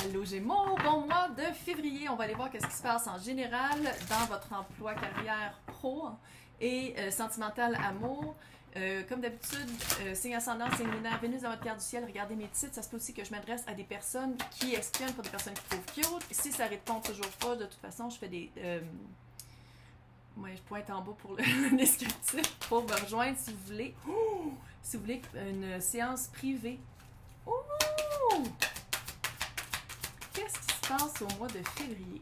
Allô Gémeaux, bon mois de février. On va aller voir qu'est-ce qui se passe en général dans votre emploi, carrière pro et sentimental amour. Comme d'habitude, signe ascendant, signe lunaire, Vénus dans votre carte du ciel. Regardez mes titres. Ça se peut aussi que je m'adresse à des personnes qui espionnent pour des personnes qui trouvent cute. Si ça répond toujours pas, de toute façon, je fais des... moi, je pointe en bas pour le descriptif pour me rejoindre si vous voulez. Ouh! Si vous voulez une séance privée. Ouh! Qu'est-ce qui se passe au mois de février?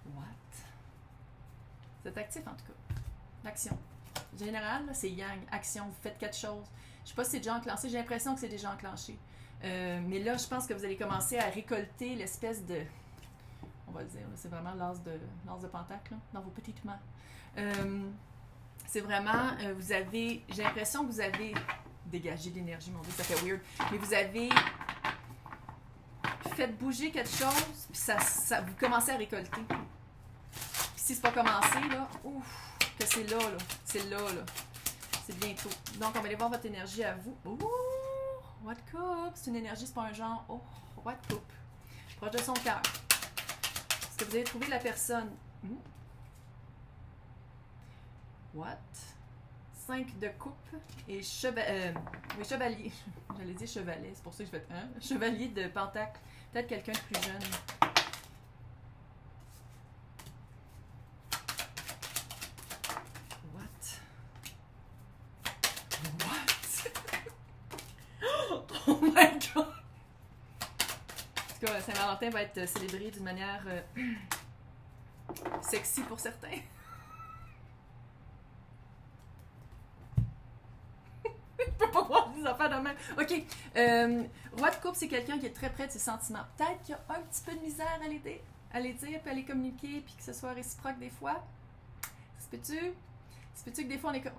What? Vous êtes actif en tout cas. L'action. Général, c'est yang. Action, vous faites quelque chose. Je sais pas si c'est déjà enclenché. J'ai l'impression que c'est déjà enclenché. Mais là, je pense que vous allez commencer à récolter l'espèce de... On va le dire, c'est vraiment l'as de pentacle, là, dans vos petites mains. C'est vraiment... vous avez... J'ai l'impression que vous avez... Dégager de l'énergie, mon Dieu, ça fait weird. Mais vous avez fait bouger quelque chose, puis ça vous commencez à récolter. Puis si c'est pas commencé, là, ouf, que c'est là, là. C'est là, là. C'est bientôt. Donc, on va aller voir votre énergie à vous. Ouh! What coupe? C'est une énergie, c'est pas un genre. Oh! What coupe? Proche de son cœur. Est-ce que vous avez trouvé la personne? What? 5 de coupe et chevalier. J'allais dire chevalet, c'est pour ça que je fais un. Chevalier de pentacle. Peut-être quelqu'un de plus jeune. What? Oh my god! En tout cas, Saint-Valentin va être célébré d'une manière sexy pour certains. Je peux pas voir des affaires de même. Ok. Roi de coupe, c'est quelqu'un qui est très près de ses sentiments. Peut-être qu'il y a un petit peu de misère à les dire, puis à les communiquer, puis que ce soit réciproque des fois. Ça se peut-tu? Ça se peut-tu que des fois on est comme...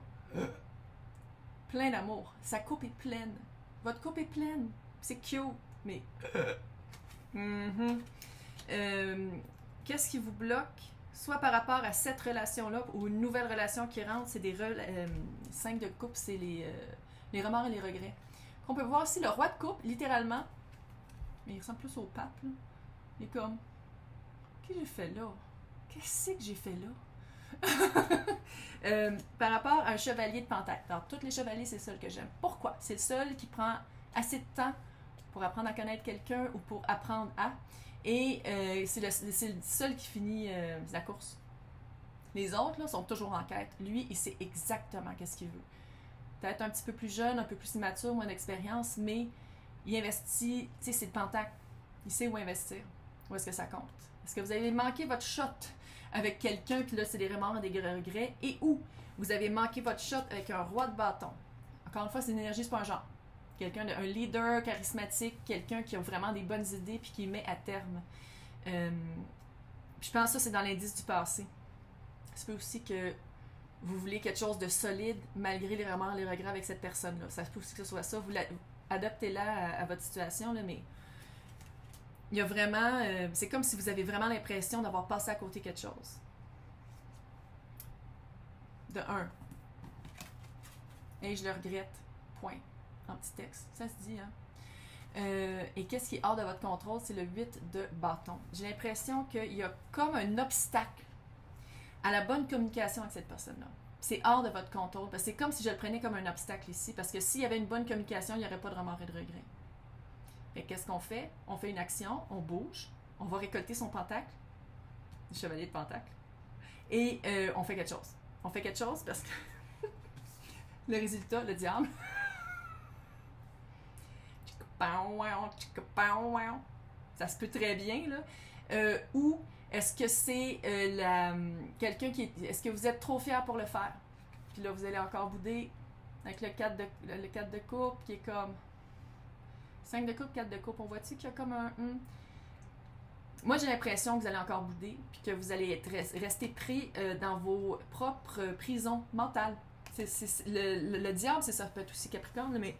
plein d'amour. Sa coupe est pleine. Votre coupe est pleine. C'est cute, mais... Qu'est-ce qui vous bloque? Soit par rapport à cette relation-là ou une nouvelle relation qui rentre, c'est des 5 de coupe, c'est les remords et les regrets. On peut voir aussi le roi de coupe, littéralement, mais il ressemble plus au pape, là. Il est comme, qu'est-ce que j'ai fait là? Qu'est-ce que j'ai fait là? Par rapport à un chevalier de pentacle. Alors, tous les chevaliers, c'est le seul que j'aime. Pourquoi? C'est le seul qui prend assez de temps pour apprendre à connaître quelqu'un ou pour apprendre à... Et c'est le seul qui finit la course. Les autres là, sont toujours en quête. Lui, il sait exactement qu'est-ce qu'il veut. Peut-être un petit peu plus jeune, un peu plus immature, moins d'expérience, mais il investit, tu sais, c'est le pentacle. Il sait où investir. Où est-ce que ça compte? Est-ce que vous avez manqué votre shot avec quelqu'un, puis là, c'est des remords et des regrets, et où vous avez manqué votre shot avec un roi de bâton? Encore une fois, c'est une énergie, c'est pas un genre. Quelqu'un un leader charismatique, quelqu'un qui a vraiment des bonnes idées puis qui met à terme. Je pense que ça, c'est dans l'indice du passé. Ça peut aussi que vous voulez quelque chose de solide malgré les remords et les regrets avec cette personne-là. Ça peut aussi que ce soit ça. Vous adaptez-la à votre situation, là, mais il y a vraiment... c'est comme si vous avez vraiment l'impression d'avoir passé à côté quelque chose. De un. Et je le regrette. Point. En petit texte. Ça se dit, hein? Et qu'est-ce qui est hors de votre contrôle? C'est le 8 de bâton. J'ai l'impression qu'il y a comme un obstacle à la bonne communication avec cette personne-là. C'est hors de votre contrôle. C'est comme si je le prenais comme un obstacle ici. Parce que s'il y avait une bonne communication, il n'y aurait pas de remords et de regrets. Et qu'est-ce qu'on fait? On fait une action, on bouge, on va récolter son pentacle, le chevalier de pentacle, et on fait quelque chose. On fait quelque chose parce que le résultat, le diable... Ça se peut très bien, là. Ou est-ce que c'est quelqu'un qui est... Est-ce que vous êtes trop fier pour le faire? Puis là, vous allez encore bouder avec le 4 de coupe qui est comme... 5 de coupe, 4 de coupe. On voit-tu qu'il y a comme un... Moi, j'ai l'impression que vous allez encore bouder puis que vous allez rester pris dans vos propres prisons mentales. Le diable, c'est ça peut être aussi Capricorne, mais...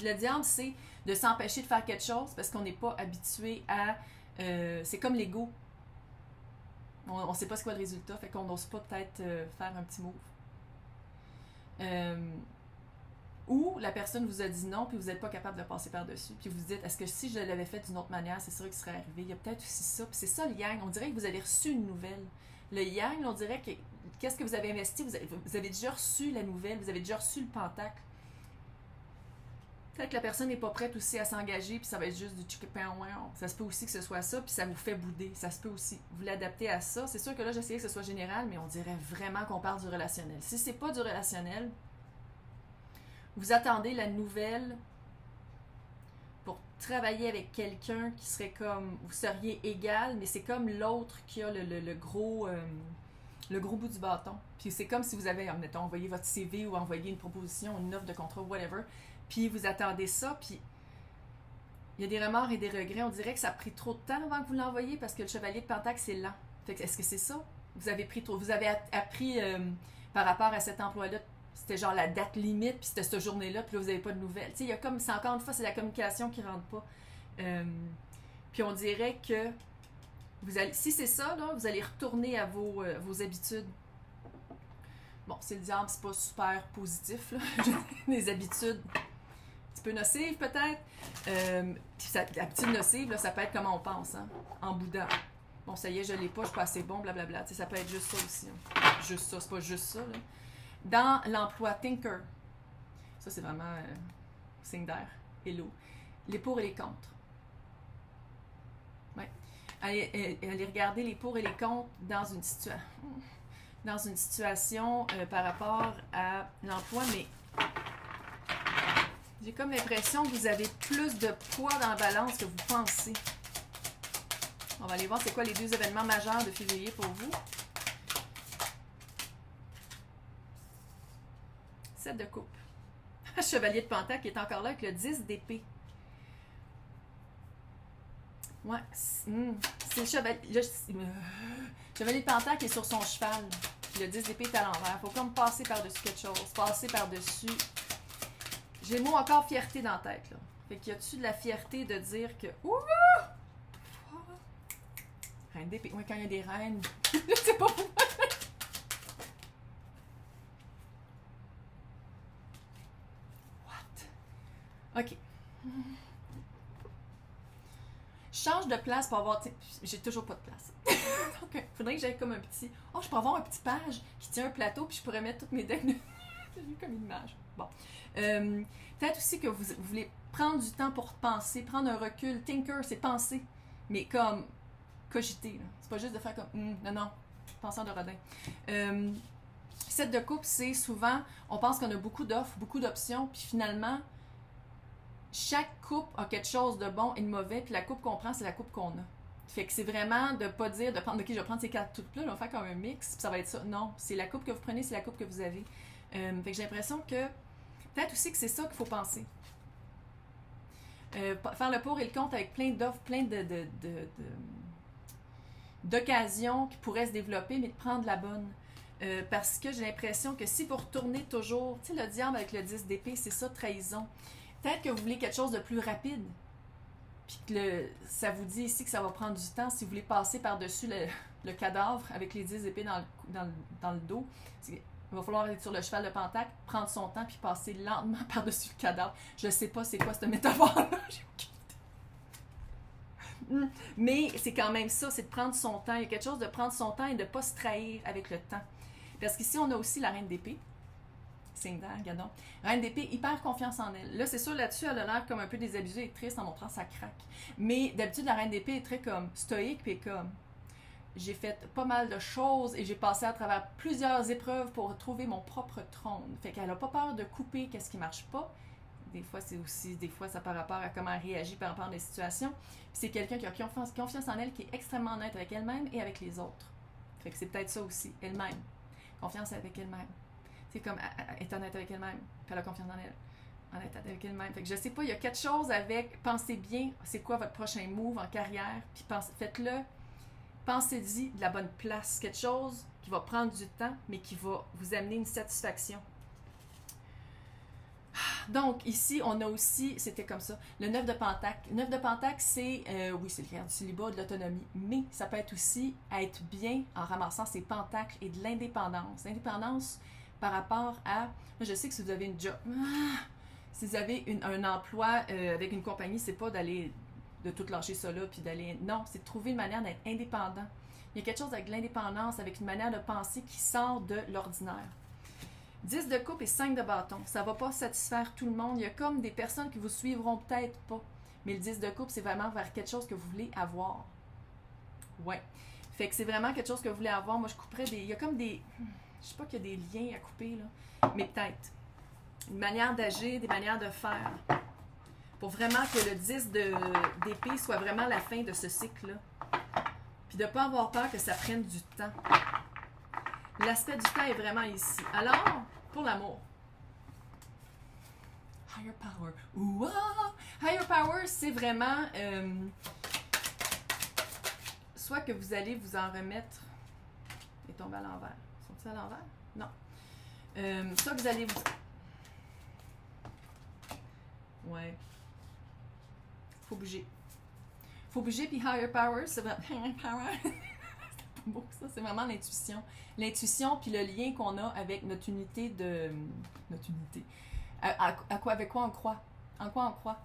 Le diable, c'est de s'empêcher de faire quelque chose parce qu'on n'est pas habitué à... c'est comme l'ego. On ne sait pas c'est quoi le résultat, fait qu'on n'ose pas peut-être faire un petit move. Ou la personne vous a dit non, puis vous n'êtes pas capable de passer par-dessus. Puis vous vous dites, est-ce que si je l'avais fait d'une autre manière, c'est sûr qu'il serait arrivé. Il y a peut-être aussi ça. Puis c'est ça le yang. On dirait que vous avez reçu une nouvelle. Le yang, on dirait que qu'est-ce que vous avez investi, vous avez déjà reçu la nouvelle, vous avez déjà reçu le pentacle. Peut-être que la personne n'est pas prête aussi à s'engager, puis ça va être juste du chicken-pain-ouin. Ça se peut aussi que ce soit ça, puis ça vous fait bouder. Ça se peut aussi. Vous l'adaptez à ça. C'est sûr que là, j'essayais que ce soit général, mais on dirait vraiment qu'on parle du relationnel. Si c'est pas du relationnel, vous attendez la nouvelle pour travailler avec quelqu'un qui serait comme... Vous seriez égal, mais c'est comme l'autre qui a le gros bout du bâton. Puis c'est comme si vous avez, mettons, envoyé votre CV ou envoyé une proposition, une offre de contrat, whatever, puis vous attendez ça, puis il y a des remords et des regrets. On dirait que ça a pris trop de temps avant que vous l'envoyiez parce que le chevalier de Pentacle, c'est lent. Fait que, est-ce que c'est ça? Vous avez pris trop... Vous avez appris par rapport à cet emploi-là, c'était genre la date limite, puis c'était cette journée-là, puis là, vous n'avez pas de nouvelles. Tu sais, il y a comme... C'est encore une fois, c'est la communication qui ne rentre pas. Puis on dirait que vous allez... Si c'est ça, là, vous allez retourner à vos habitudes. Bon, c'est le diable, c'est pas super positif, là. Des habitudes un petit peu nocives, peut-être. Puis habitude nocive, là, ça peut être comment on pense, hein, en boudin. Bon, ça y est, je l'ai pas, je suis pas assez bon, blablabla. Tu sais, ça peut être juste ça aussi. Hein. Juste ça, c'est pas juste ça, là. Dans l'emploi Thinker, ça, c'est vraiment signe d'air, hello. Les pour et les contre. Ouais. Allez regarder les pour et les contre dans une situation par rapport à l'emploi, mais j'ai comme l'impression que vous avez plus de poids dans la balance que vous pensez. On va aller voir c'est quoi les 2 événements majeurs de février pour vous. 7 de coupe. Chevalier de Pentacle qui est encore là avec le 10 d'épée. Ouais, c'est le chevalier. Chevalier de Pentacle qui est sur son cheval. Puis le 10 d'épée est à l'envers. Faut comme passer par-dessus quelque chose. Passer par-dessus. J'ai le mot encore fierté dans la tête, là. Fait qu'il y a-tu de la fierté de dire que... Ouh! Reine d'épée. Oui, quand il y a des reines. C'est pas pour moi. What? OK. Je change de place pour avoir... J'ai toujours pas de place. Donc, il faudrait que j'aille comme un petit... Oh, je pourrais avoir un petit page qui tient un plateau, puis je pourrais mettre toutes mes decks de... J'ai vu comme une image. Bon. Peut-être aussi que vous voulez prendre du temps pour penser, prendre un recul. Thinker, c'est penser. Mais comme cogiter. C'est pas juste de faire comme... non, non. Penseur de Rodin. 7 de coupe, c'est souvent... On pense qu'on a beaucoup d'offres, beaucoup d'options, puis finalement... Chaque coupe a quelque chose de bon et de mauvais, puis la coupe qu'on prend, c'est la coupe qu'on a. Fait que c'est vraiment de pas dire, de prendre, ok, je vais prendre ces 4 coupes-là, on va faire comme un mix, puis ça va être ça. Non, c'est la coupe que vous prenez, c'est la coupe que vous avez. Fait que j'ai l'impression que, peut-être aussi que c'est ça qu'il faut penser. Faire le pour et le contre avec plein d'offres, plein d'occasions qui pourraient se développer, mais de prendre la bonne. Parce que j'ai l'impression que si vous retournez toujours, tu sais, le diable avec le 10 d'épée, c'est ça, trahison. Peut-être que vous voulez quelque chose de plus rapide, puis que ça vous dit ici que ça va prendre du temps. Si vous voulez passer par-dessus le cadavre avec les 10 épées dans le dos, il va falloir aller sur le cheval de Pentacle, prendre son temps, puis passer lentement par-dessus le cadavre. Je ne sais pas c'est quoi cette métaphore-là, j'ai aucune idée. Mais c'est quand même ça, c'est de prendre son temps. Il y a quelque chose de prendre son temps et de ne pas se trahir avec le temps. Parce qu'ici, on a aussi la reine d'épée. Signe d'air, regardons. Reine d'épée, hyper confiance en elle. Là, c'est sûr, là-dessus, elle a l'air comme un peu désabusée et triste en montrant sa craque. Mais d'habitude, la reine d'épée est très comme stoïque, puis comme j'ai fait pas mal de choses et j'ai passé à travers plusieurs épreuves pour trouver mon propre trône. Fait qu'elle a pas peur de couper qu'est-ce qui marche pas. Des fois, c'est aussi, des fois, ça par rapport à comment elle réagit par rapport à des situations. Puis c'est quelqu'un qui a confiance en elle, qui est extrêmement honnête avec elle-même et avec les autres. Fait que c'est peut-être ça aussi, elle-même. Confiance avec elle-même. C'est comme, elle est honnête avec elle-même, puis elle a confiance en elle. Honnête avec elle-même. Fait que je sais pas, il y a quelque chose avec, pensez bien, c'est quoi votre prochain move en carrière, puis faites-le, pensez-y de la bonne place. Quelque chose qui va prendre du temps, mais qui va vous amener une satisfaction. Donc, ici, on a aussi, c'était comme ça, le 9 de Pentacle. Le 9 de Pentacle, c'est, oui, c'est le cœur du célibat, de l'autonomie, mais ça peut être aussi être bien en ramassant ses pentacles et de l'indépendance. L'indépendance par rapport à, je sais que si vous avez une job, Si vous avez un emploi avec une compagnie, c'est pas de tout lâcher ça là, puis d'aller... Non, c'est de trouver une manière d'être indépendant. Il y a quelque chose avec l'indépendance, avec une manière de penser qui sort de l'ordinaire. 10 de coupe et 5 de bâton. Ça va pas satisfaire tout le monde. Il y a comme des personnes qui vous suivront peut-être pas. Mais le 10 de coupe, c'est vraiment vers quelque chose que vous voulez avoir. Ouais. Fait que c'est vraiment quelque chose que vous voulez avoir. Moi, je couperais des... Il y a comme des... Je sais pas qu'il y a des liens à couper, là. Mais peut-être. Une manière d'agir, des manières de faire. Pour vraiment que le 10 d'épée soit vraiment la fin de ce cycle-là. Puis de ne pas avoir peur que ça prenne du temps. L'aspect du temps est vraiment ici. Alors, pour l'amour. Higher power. Ouah! Higher power, c'est vraiment... soit que vous allez vous en remettre... Et tomber à l'envers. Sont-ils à l'envers? Non. Soit que vous allez vous... Ouais. Faut bouger. Faut bouger, puis higher power, c'est vraiment... Higher power! C'est pas beau, ça. C'est vraiment l'intuition. L'intuition, puis le lien qu'on a avec notre unité de... Notre unité. Avec quoi on croit. En quoi on croit.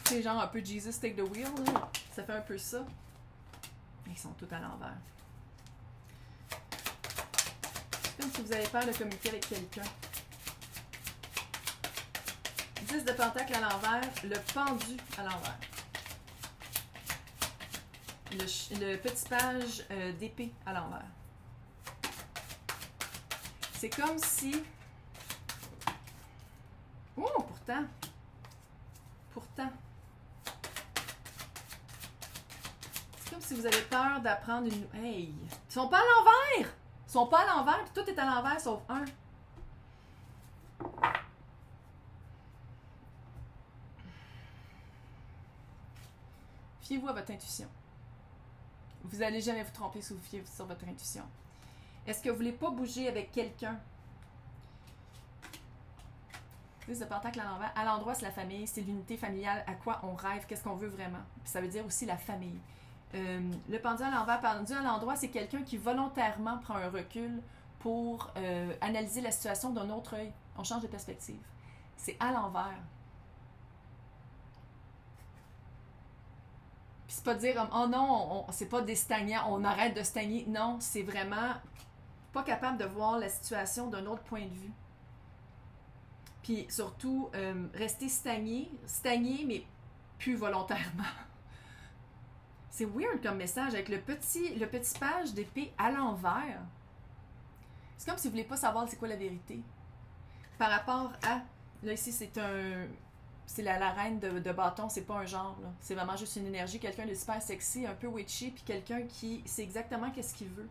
C'est genre un peu Jesus take the wheel, là. Ça fait un peu ça. Ils sont tous à l'envers. C'est comme si vous avez peur de communiquer avec quelqu'un. 10 de pentacle à l'envers, le pendu à l'envers. Le petit page d'épée à l'envers. C'est comme si... Oh, pourtant. Pourtant. C'est comme si vous avez peur d'apprendre une... Hey! Ils sont pas à l'envers! Ils sont pas à l'envers, puis tout est à l'envers sauf un. Fiez-vous à votre intuition. Vous n'allez jamais vous tromper si vous fiez sur votre intuition. Est-ce que vous ne voulez pas bouger avec quelqu'un? 10 de pentacle à l'envers. À l'endroit, c'est la famille, c'est l'unité familiale, à quoi on rêve, qu'est-ce qu'on veut vraiment. Puis ça veut dire aussi la famille. Le pendu à l'envers, pendu à l'endroit, c'est quelqu'un qui volontairement prend un recul pour analyser la situation d'un autre œil. On change de perspective. C'est à l'envers. Puis c'est pas de dire, oh non, c'est pas des stagnants, on arrête de stagner. Non, c'est vraiment pas capable de voir la situation d'un autre point de vue. Puis surtout, rester stagné, mais plus volontairement. C'est weird comme message avec le petit page d'épée à l'envers. C'est comme si vous voulez pas savoir c'est quoi la vérité. Par rapport à... Là, ici, c'est la reine de bâton, c'est pas un genre. C'est vraiment juste une énergie. Quelqu'un de super sexy, un peu witchy, puis quelqu'un qui sait exactement qu'est-ce qu'il veut.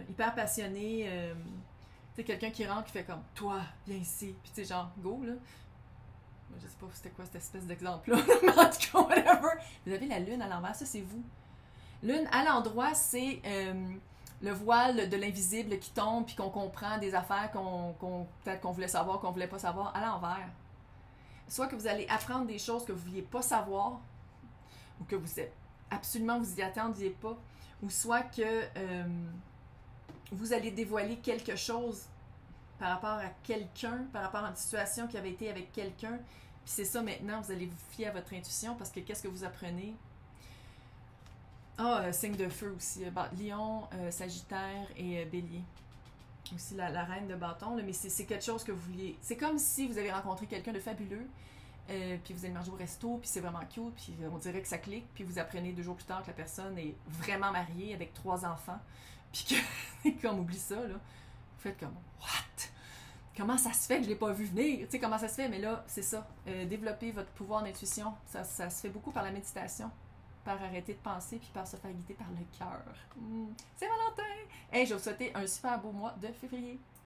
Hyper passionné. Tu sais, quelqu'un qui rentre qui fait comme « Toi, viens ici. » Puis tu sais, genre « Go, là. » Je sais pas c'était quoi cette espèce d'exemple-là. Mais en tout cas, whatever. Vous avez la lune à l'envers, ça c'est vous. Lune à l'endroit, c'est le voile de l'invisible qui tombe puis qu'on comprend des affaires peut-être qu'on voulait savoir, qu'on voulait pas savoir à l'envers. Soit que vous allez apprendre des choses que vous vouliez pas savoir ou que vous absolument vous y attendiez pas, ou soit que vous allez dévoiler quelque chose par rapport à quelqu'un, par rapport à une situation qui avait été avec quelqu'un. Puis c'est ça maintenant, vous allez vous fier à votre intuition parce que qu'est-ce que vous apprenez? Signe de feu aussi. Lion, Sagittaire et Bélier. Aussi la reine de bâton. Là, mais c'est quelque chose que vous vouliez. C'est comme si vous avez rencontré quelqu'un de fabuleux, puis vous allez manger au resto, puis c'est vraiment cute, puis on dirait que ça clique, puis vous apprenez 2 jours plus tard que la personne est vraiment mariée avec 3 enfants, puis que, comme oublie ça, là. Vous faites comme « What? Comment ça se fait que je ne l'ai pas vu venir? » Tu sais, comment ça se fait? Mais là, c'est ça. Développer votre pouvoir d'intuition, ça se fait beaucoup par la méditation, par arrêter de penser, puis par se faire guider par le cœur. C'est Valentin! Hey, je vais vous souhaiter un super beau mois de février.